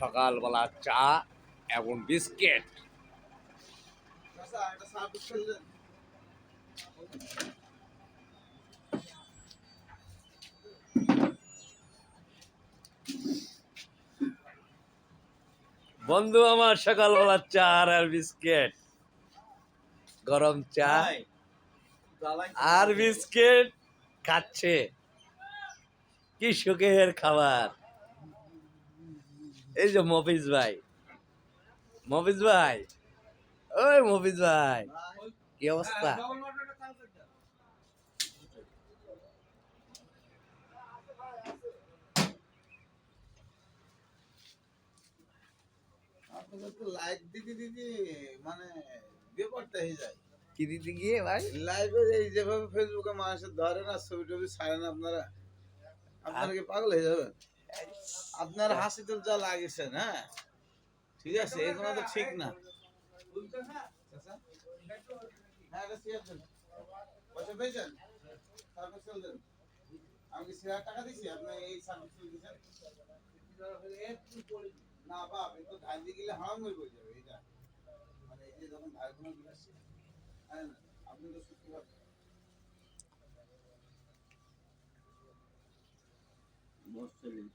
সকালবেলা চা এবং বিস্কিট। বন্ধু আমার সকালবেলা চা আর বিস্কিট, গরম চা আর বিস্কিট খাচ্ছে। কি সুখের খাবার। এই যে মফিজ ভাই, মফিজ ভাই, ওই মফিজ ভাই, কি অবস্থা? আপনাদের তো লাইক দিতে দিতে মানে বিপদটা হয়ে যায়। কি দিতে গিয়ে ভাই? লাইভে এই যেভাবে ফেসবুকে মানুষের ধরে না, ছবি টবি ছাড়েন আপনারা, আপনারা কি পাগল হয়ে যাবেন? আপনার হাসি তো যা লাগেছেন, হ্যাঁ ঠিক আছে, এগুলো তো ঠিক না। হ্যাঁ, এটা শেয়ার দেন। পয়সা পেয়েছেন? সার্ভিস সেল দেন। আমি কি শেয়ার টাকা দিছি? আপনি এই সার্ভিস সেল দিচ্ছেন? না বাপ, এ তো ধান দিয়ে গেলে হারাম হয়ে যাবে এটা। মানে এই যে যখন ভাইগুলো বিলাসী, হ্যাঁ না, আপনি তো সত্যি কথা বলছেন।